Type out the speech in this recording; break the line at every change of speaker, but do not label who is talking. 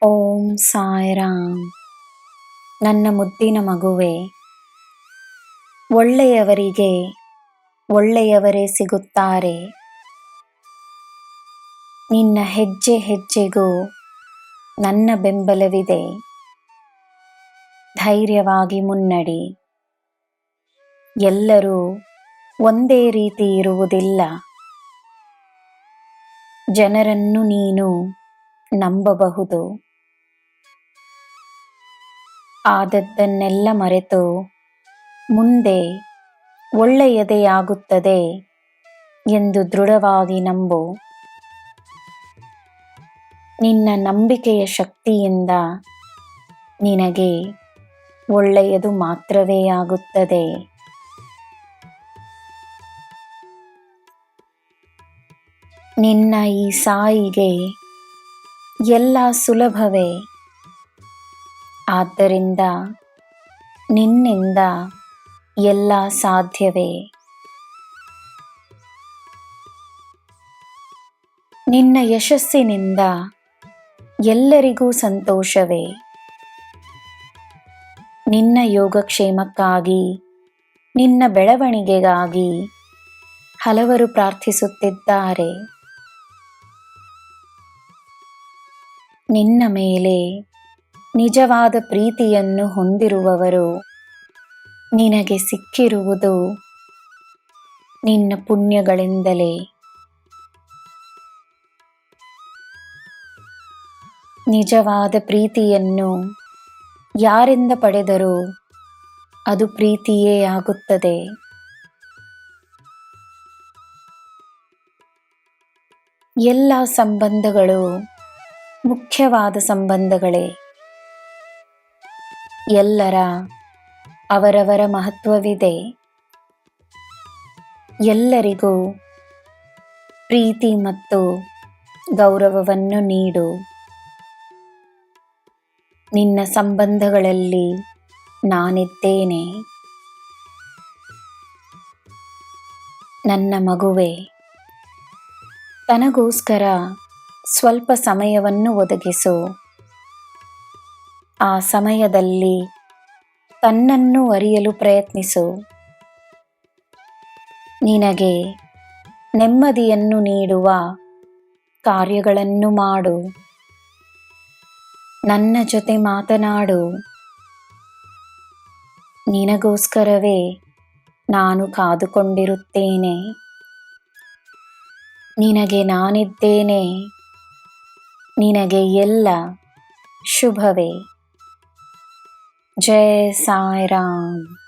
ಓಂ ಸಾಯಿರಾಮ್. ನನ್ನ ಮುದ್ದಿನ ಮಗುವೆ, ಒಳ್ಳೆಯವರಿಗೆ ಒಳ್ಳೆಯವರೇ ಸಿಗುತ್ತಾರೆ. ನಿನ್ನ ಹೆಜ್ಜೆ ಹೆಜ್ಜೆಗೂ ನನ್ನ ಬೆಂಬಲವಿದೆ. ಧೈರ್ಯವಾಗಿ ಮುನ್ನಡಿ. ಎಲ್ಲರೂ ಒಂದೇ ರೀತಿ ಇರುವುದಿಲ್ಲ. ಜನರನ್ನು ನೀನು ನಂಬಬಹುದು. ಆದದ್ದನ್ನೆಲ್ಲ ಮರೆತು ಮುಂದೆ ಒಳ್ಳೆಯದೇ ಆಗುತ್ತದೆ ಎಂದು ದೃಢವಾಗಿ ನಂಬು. ನಿನ್ನ ನಂಬಿಕೆಯ ಶಕ್ತಿಯಿಂದ ನಿನಗೆ ಒಳ್ಳೆಯದು ಮಾತ್ರವೇ ಆಗುತ್ತದೆ. ನಿನ್ನ ಈ ಸಾಯಿಗೆ ಎಲ್ಲ ಸುಲಭವೇ. ಆದ್ದರಿಂದ ನಿನ್ನಿಂದ ಎಲ್ಲ ಸಾಧ್ಯವೇ. ನಿನ್ನ ಯಶಸ್ಸಿನಿಂದ ಎಲ್ಲರಿಗೂ ಸಂತೋಷವೇ. ನಿನ್ನ ಯೋಗಕ್ಷೇಮಕ್ಕಾಗಿ, ನಿನ್ನ ಬೆಳವಣಿಗೆಗಾಗಿ ಹಲವರು ಪ್ರಾರ್ಥಿಸುತ್ತಿದ್ದಾರೆ. ನಿನ್ನ ಮೇಲೆ ನಿಜವಾದ ಪ್ರೀತಿಯನ್ನು ಹೊಂದಿರುವವರು ನಿನಗೆ ಸಿಕ್ಕಿರುವುದು ನಿನ್ನ ಪುಣ್ಯಗಳಿಂದಲೇ. ನಿಜವಾದ ಪ್ರೀತಿಯನ್ನು ಯಾರಿಂದ ಪಡೆದರೂ ಅದು ಪ್ರೀತಿಯೇ ಆಗುತ್ತದೆ. ಎಲ್ಲ ಸಂಬಂಧಗಳು ಮುಖ್ಯವಾದ ಸಂಬಂಧಗಳೇ. ಎಲ್ಲರ ಅವರವರ ಮಹತ್ವವಿದೆ. ಎಲ್ಲರಿಗೂ ಪ್ರೀತಿ ಮತ್ತು ಗೌರವವನ್ನು ನೀಡು. ನಿನ್ನ ಸಂಬಂಧಗಳಲ್ಲಿ ನಾನಿದ್ದೇನೆ. ನನ್ನ ಮಗುವೆ, ತನಗೋಸ್ಕರ ಸ್ವಲ್ಪ ಸಮಯವನ್ನು ಒದಗಿಸು. ಆ ಸಮಯದಲ್ಲಿ ತನ್ನನ್ನು ಅರಿಯಲು ಪ್ರಯತ್ನಿಸು. ನಿನಗೆ ನೆಮ್ಮದಿಯನ್ನು ನೀಡುವ ಕಾರ್ಯಗಳನ್ನು ಮಾಡು. ನನ್ನ ಜೊತೆ ಮಾತನಾಡು. ನಿನಗೋಸ್ಕರವೇ ನಾನು ಕಾದುಕೊಂಡಿರುತ್ತೇನೆ. ನಿನಗೆ ನಾನಿದ್ದೇನೆ. ನಿನಗೆ ಎಲ್ಲ ಶುಭವೇ. ಜೈ ಸಾಯಿರಾಮ್.